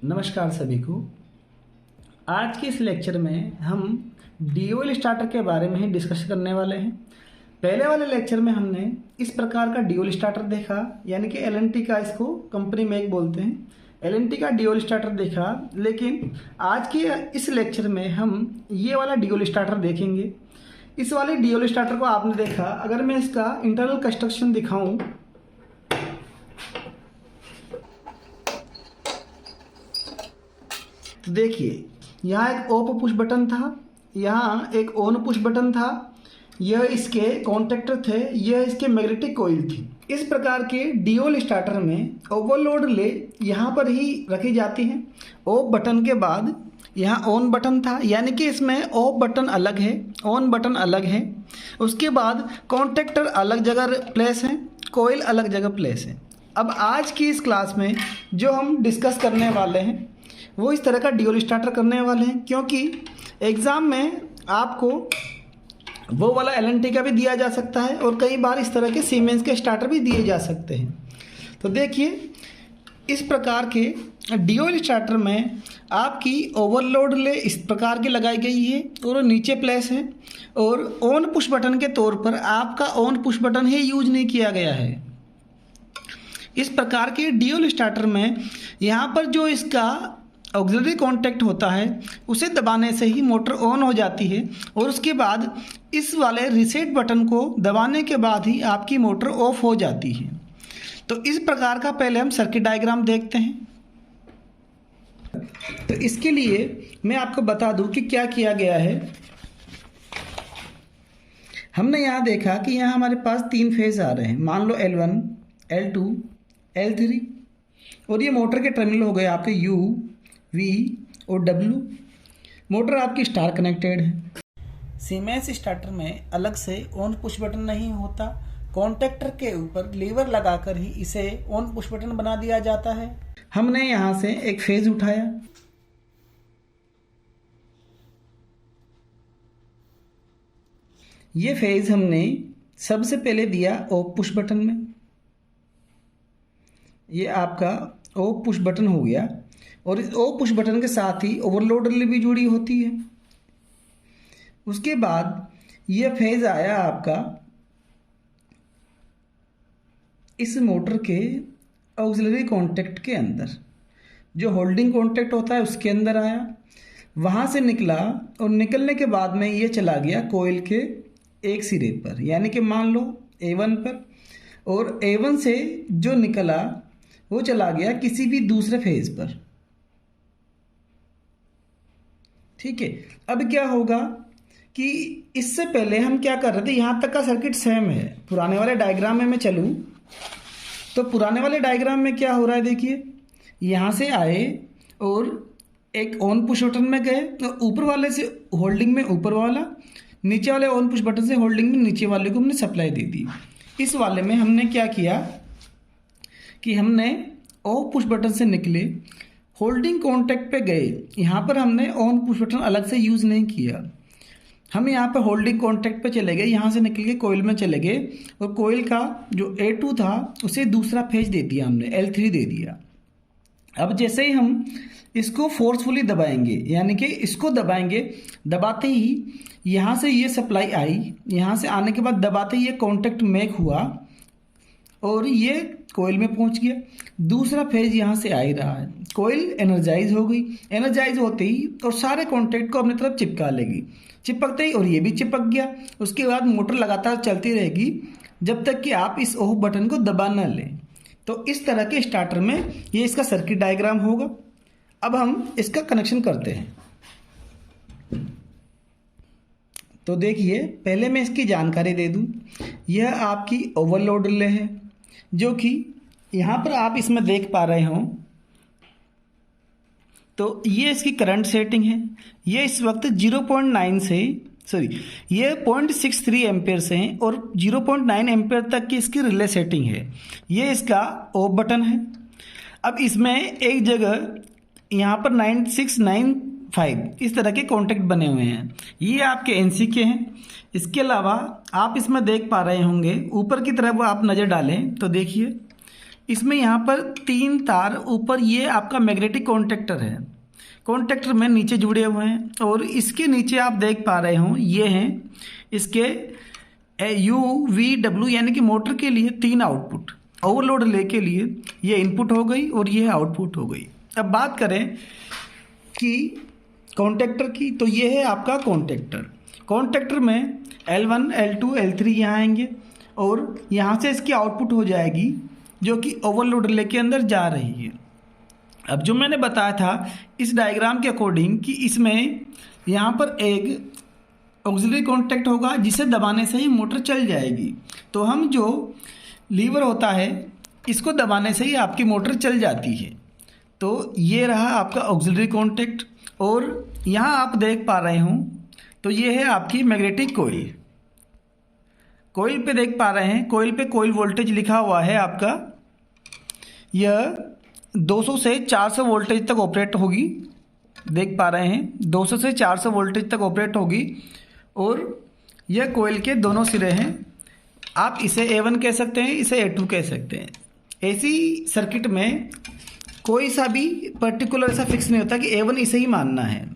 नमस्कार सभी को। आज के इस लेक्चर में हम DOL स्टार्टर के बारे में ही डिस्कस करने वाले हैं। पहले वाले लेक्चर में हमने इस प्रकार का DOL स्टार्टर देखा, यानी कि LNT का, इसको कंपनी में बोलते हैं, LNT का DOL स्टार्टर देखा। लेकिन आज के इस लेक्चर में हम ये वाला DOL स्टार्टर देखेंगे। इस वाले DOL स्टार्टर को आपने देखा, अगर मैं इसका इंटरनल कंस्ट्रक्शन दिखाऊं तो देखिए, यहाँ एक ऑफ पुश बटन था, यहाँ एक ऑन पुश बटन था, यह इसके कॉन्टैक्टर थे, यह इसके मैग्नेटिक कॉइल थी। इस प्रकार के DOL स्टार्टर में ओवरलोड ले यहाँ पर ही रखी जाती हैं। ऑफ बटन के बाद यहाँ ऑन बटन था, यानी कि इसमें ऑफ बटन अलग है, ऑन बटन अलग है। उसके बाद कॉन्टैक्टर अलग जगह प्लेस है, कॉइल अलग जगह प्लेस है। अब आज की इस क्लास में जो हम डिस्कस करने वाले हैं वो इस तरह का DOL स्टार्टर करने वाले हैं, क्योंकि एग्ज़ाम में आपको वो वाला LNT का भी दिया जा सकता है और कई बार इस तरह के सीमेंस के स्टार्टर भी दिए जा सकते हैं। तो देखिए, इस प्रकार के DOL स्टार्टर में आपकी ओवरलोड ले इस प्रकार की लगाई गई है और नीचे प्लेस है, और ऑन पुश बटन के तौर पर आपका on push button he use नहीं किया गया है। इस प्रकार के DOL स्टार्टर में यहाँ पर जो इसका ऑक्सिलरी कॉन्टैक्ट होता है उसे दबाने से ही मोटर ऑन हो जाती है, और उसके बाद इस वाले रीसेट बटन को दबाने के बाद ही आपकी मोटर ऑफ हो जाती है। तो इस प्रकार का पहले हम सर्किट डायग्राम देखते हैं। तो इसके लिए मैं आपको बता दूं कि क्या किया गया है। हमने यहाँ देखा कि यहाँ हमारे पास 3 फेज आ रहे हैं, मान लो L1, L2, L3, और ये मोटर के टर्मिनल हो गए आपके U, V और W। मोटर आपकी स्टार कनेक्टेड है। सीमेंस स्टार्टर में अलग से ऑन पुश बटन नहीं होता, कॉन्टैक्टर के ऊपर लीवर लगाकर ही इसे ऑन पुश बटन बना दिया जाता है। हमने यहाँ से एक फेज उठाया, ये फेज हमने सबसे पहले दिया ऑफ पुश बटन में। ये आपका ऑफ पुश बटन हो गया, और इस ऑफ पुश बटन के साथ ही ओवरलोड रिले भी जुड़ी होती है। उसके बाद ये फेज आया आपका इस मोटर के ऑक्सिलरी कॉन्टैक्ट के अंदर, जो होल्डिंग कॉन्टैक्ट होता है उसके अंदर आया, वहाँ से निकला, और निकलने के बाद में ये चला गया कोयल के एक सिरे पर, यानी कि मान लो A1 पर, और A1 से जो निकला वो चला गया किसी भी दूसरे फेज पर। ठीक है, अब क्या होगा कि इससे पहले हम क्या कर रहे थे, यहाँ तक का सर्किट सेम है। पुराने वाले डायग्राम में मैं चलूँ तो पुराने वाले डायग्राम में क्या हो रहा है, देखिए, यहाँ से आए और एक ऑन पुश बटन में गए, तो ऊपर वाले से होल्डिंग में ऊपर वाला, नीचे वाले ऑन पुश बटन से होल्डिंग में नीचे वाले को हमने सप्लाई दे दी। इस वाले में हमने क्या किया कि हमने ऑफ पुश बटन से निकले, होल्डिंग कॉन्टैक्ट पे गए, यहाँ पर हमने ऑन पुश बटन अलग से यूज़ नहीं किया। हम यहाँ पर होल्डिंग कॉन्टैक्ट पे चले गए, यहाँ से निकल के कोयल में चले गए, और कोयल का जो A2 था उसे दूसरा फेज दे दिया हमने, L3 दे दिया। अब जैसे ही हम इसको फोर्सफुली दबाएंगे, यानी कि इसको दबाएंगे, दबाते ही यहाँ से ये सप्लाई आई, यहाँ से आने के बाद दबाते ही ये कॉन्टैक्ट मेक हुआ और ये कोयल में पहुंच गया। दूसरा फेज यहाँ से आ ही रहा है, कोयल एनर्जाइज हो गई, एनर्जाइज होते ही और सारे कॉन्टैक्ट को अपनी तरफ चिपका लेगी, चिपकते ही और ये भी चिपक गया। उसके बाद मोटर लगातार चलती रहेगी जब तक कि आप इस ऑफ बटन को दबा न लें। तो इस तरह के स्टार्टर में ये इसका सर्किट डायग्राम होगा। अब हम इसका कनेक्शन करते हैं। तो देखिए, पहले मैं इसकी जानकारी दे दूं। यह आपकी ओवरलोड रिले है, जो कि यहाँ पर आप इसमें देख पा रहे हो। तो ये इसकी करंट सेटिंग है, ये इस वक्त 0.9 से ये 0.63 एम्पेयर से है, और 0.9 एम्पेयर तक की इसकी रिले सेटिंग है। ये इसका ऑफ बटन है। अब इसमें एक जगह यहाँ पर 9695 इस तरह के कॉन्टैक्ट बने हुए हैं, ये आपके NC के हैं। इसके अलावा आप इसमें देख पा रहे होंगे, ऊपर की तरफ आप नज़र डालें तो देखिए इसमें यहाँ पर 3 तार ऊपर, ये आपका मैग्नेटिक कॉन्टेक्टर है। कॉन्टेक्टर में नीचे जुड़े हुए हैं और इसके नीचे आप देख पा रहे हो ये हैं इसके UVW यानी कि मोटर के लिए 3 आउटपुट। ओवरलोड रिले के लिए ये इनपुट हो गई और ये आउटपुट हो गई। अब बात करें कि कॉन्टेक्टर की, तो ये है आपका कॉन्टेक्टर। कॉन्टेक्टर में L1, L2, L3 यहाँ आएंगे और यहाँ से इसकी आउटपुट हो जाएगी जो कि ओवरलोड रिले के अंदर जा रही है। अब जो मैंने बताया था इस डायग्राम के अकॉर्डिंग कि इसमें यहाँ पर एक ऑक्सिलरी कॉन्टैक्ट होगा जिसे दबाने से ही मोटर चल जाएगी। तो हम जो लीवर होता है इसको दबाने से ही आपकी मोटर चल जाती है। तो ये रहा आपका ऑक्सिलरी कॉन्टैक्ट और यहाँ आप देख पा रहे हो तो ये है आपकी मैग्नेटिक कोइल। कोइल पे देख पा रहे हैं, कोइल पे कोइल वोल्टेज लिखा हुआ है आपका। यह 200 से 400 वोल्टेज तक ऑपरेट होगी, देख पा रहे हैं 200 से 400 वोल्टेज तक ऑपरेट होगी। और यह कोइल के दोनों सिरे हैं, आप इसे A1 कह सकते हैं, इसे A2 कह सकते हैं। ऐसी सर्किट में कोई सा भी पर्टिकुलर ऐसा फिक्स नहीं होता कि A1 इसे ही मानना है।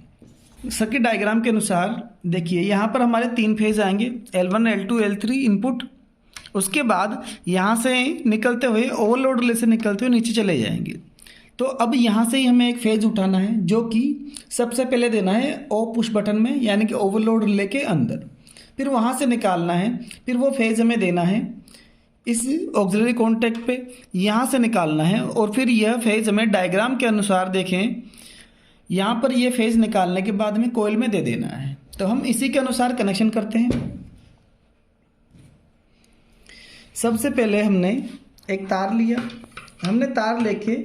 सर्किट डायग्राम के अनुसार देखिए यहाँ पर हमारे 3 फेज आएंगे, L1, L2, L3 इनपुट। उसके बाद यहाँ से निकलते हुए ओवरलोड रिले से निकलते हुए नीचे चले जाएंगे। तो अब यहाँ से ही हमें एक फेज उठाना है जो कि सबसे पहले देना है O पुश बटन में यानी कि ओवरलोड रिले के अंदर, फिर वहाँ से निकालना है, फिर वो फेज हमें देना है इस ऑक्सिलरी कॉन्टैक्ट पे, यहाँ से निकालना है और फिर यह फेज हमें डायग्राम के अनुसार देखें यहाँ पर यह फेज निकालने के बाद में कोइल में दे देना है। तो हम इसी के अनुसार कनेक्शन करते हैं। सबसे पहले हमने एक तार लिया, हमने तार लेके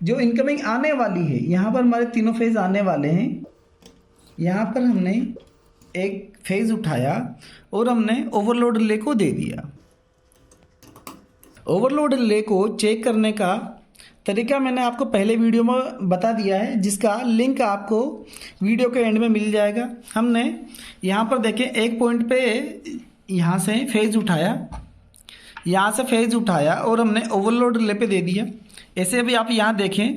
जो इनकमिंग आने वाली है, यहाँ पर हमारे तीनों फेज आने वाले हैं, यहाँ पर हमने एक फेज उठाया और हमने ओवरलोड रिले को दे दिया। ओवरलोड रिले को चेक करने का तरीका मैंने आपको पहले वीडियो में बता दिया है, जिसका लिंक आपको वीडियो के एंड में मिल जाएगा। हमने यहाँ पर देखें एक पॉइंट पे यहाँ से फेज उठाया, यहाँ से फेज उठाया और हमने ओवरलोड रिले पे दे दिया। ऐसे अभी आप यहाँ देखें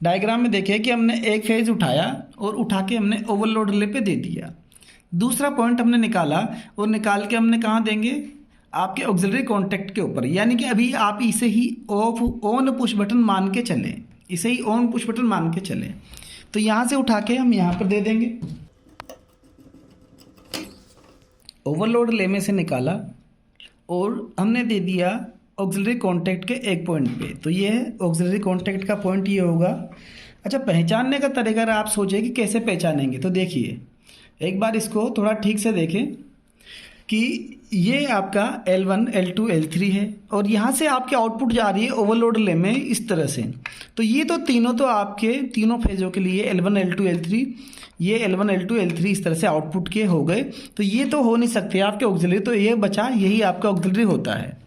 डायग्राम में देखें कि हमने एक फेज उठाया और उठा के हमने ओवरलोड रिले पे दे दिया। दूसरा पॉइंट हमने निकाला और निकाल के हमने कहाँ देंगे, आपके ऑक्सिलरी कॉन्टैक्ट के ऊपर। यानी कि अभी आप इसे ही ऑन पुश बटन मान के चलें, इसे ही ऑन पुश बटन मान के चलें। तो यहाँ से उठा के हम यहाँ पर दे देंगे। ओवरलोड रिले में से निकाला और हमने दे दिया ऑक्सिलरी कॉन्टैक्ट के एक पॉइंट पे। तो ये है ऑक्सिलरी कॉन्टैक्ट का पॉइंट, ये होगा। अच्छा, पहचानने का तरीका अगर आप सोचें कि कैसे पहचानेंगे, तो देखिए एक बार इसको थोड़ा ठीक से देखें कि ये आपका L1, L2, L3 है और यहाँ से आपके आउटपुट जा रही है ओवरलोड रिले में इस तरह से। तो ये तो तीनों तो आपके तीनों फेजों के लिए L1, L2, L3, ये L1, L2, L3 इस तरह से आउटपुट के हो गए। तो ये तो हो नहीं सकते आपके ऑक्सिलरी, तो ये बचा, यही आपका ऑक्सिलरी होता है।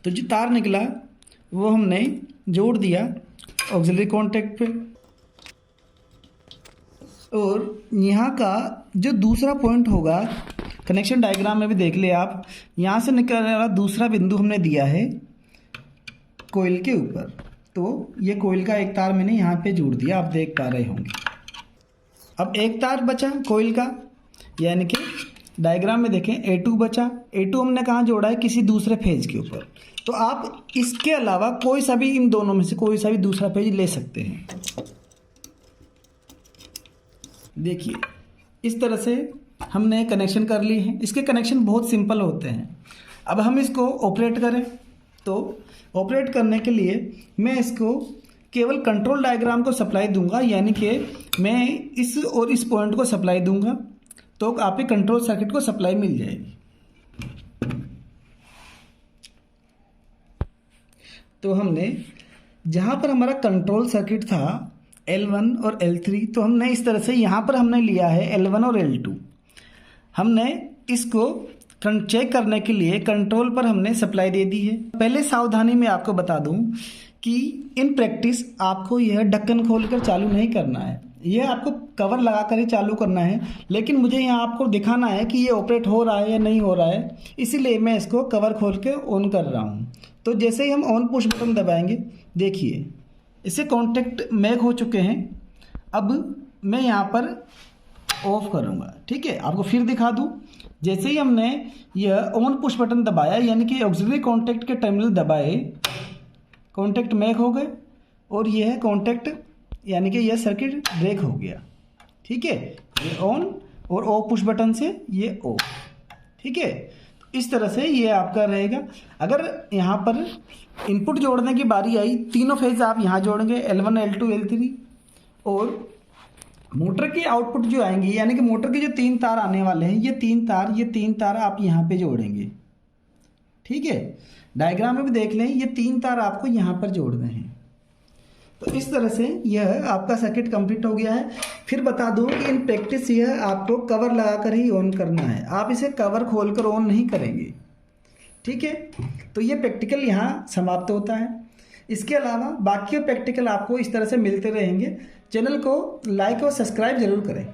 तो जो तार निकला वो हमने जोड़ दिया ऑक्सिलरी कॉन्टैक्ट पे और यहाँ का जो दूसरा पॉइंट होगा कनेक्शन डायग्राम में भी देख ले आप, यहाँ से निकलने वाला दूसरा बिंदु हमने दिया है कोइल के ऊपर। तो ये कोइल का एक तार मैंने यहाँ पे जोड़ दिया, आप देख पा रहे होंगे। अब एक तार बचा कोइल का, यानी कि डायग्राम में देखें A2 बचा। A2 हमने कहाँ जोड़ा है, किसी दूसरे फेज के ऊपर। तो आप इसके अलावा कोई सा भी, इन दोनों में से कोई सा भी दूसरा फेज ले सकते हैं। देखिए इस तरह से हमने कनेक्शन कर ली है। इसके कनेक्शन बहुत सिंपल होते हैं। अब हम इसको ऑपरेट करें, तो ऑपरेट करने के लिए मैं इसको केवल कंट्रोल डायग्राम को सप्लाई दूंगा, यानी कि मैं इस और इस पॉइंट को सप्लाई दूंगा, तो आपके कंट्रोल सर्किट को सप्लाई मिल जाएगी। तो हमने जहाँ पर हमारा कंट्रोल सर्किट था L1 और L3, तो हमने इस तरह से यहाँ पर हमने लिया है L1 और L2। हमने इसको चेक करने के लिए कंट्रोल पर हमने सप्लाई दे दी है। पहले सावधानी में आपको बता दूं कि इन प्रैक्टिस आपको यह ढक्कन खोलकर चालू नहीं करना है। ये आपको कवर लगा कर ही चालू करना है, लेकिन मुझे यहाँ आपको दिखाना है कि ये ऑपरेट हो रहा है या नहीं हो रहा है, इसीलिए मैं इसको कवर खोल के ऑन कर रहा हूँ। तो जैसे ही हम ऑन पुश बटन दबाएंगे, देखिए इससे कॉन्टेक्ट मैक हो चुके हैं। अब मैं यहाँ पर ऑफ करूँगा, ठीक है, आपको फिर दिखा दूँ। जैसे ही हमने यह ऑन पुश बटन दबाया, यानी कि ऑक्सिलरी कॉन्टैक्ट के टर्मिनल दबाए, कॉन्टैक्ट मैक हो गए और यह है कॉन्टैक्ट, यानी कि यह सर्किट ब्रेक हो गया। ठीक है, ये ऑन और ऑफ पुश बटन से ये ऑफ। ठीक है, तो इस तरह से ये आपका रहेगा। अगर यहाँ पर इनपुट जोड़ने की बारी आई, तीनों फेज आप यहाँ जोड़ेंगे, L1 L2 L3, और मोटर के आउटपुट जो आएंगे, यानी कि मोटर के जो 3 तार आने वाले हैं, ये 3 तार आप यहाँ पे जोड़ेंगे। ठीक है, डायग्राम में भी देख लें, ये 3 तार आपको यहाँ पर जोड़ने हैं। तो इस तरह से यह आपका सर्किट कंप्लीट हो गया है। फिर बता दूं कि इन प्रैक्टिस यह आपको कवर लगाकर ही ऑन करना है, आप इसे कवर खोलकर ऑन नहीं करेंगे। ठीक है, तो ये प्रैक्टिकल यहाँ समाप्त होता है। इसके अलावा बाकी प्रैक्टिकल आपको इस तरह से मिलते रहेंगे। चैनल को लाइक और सब्सक्राइब जरूर करें।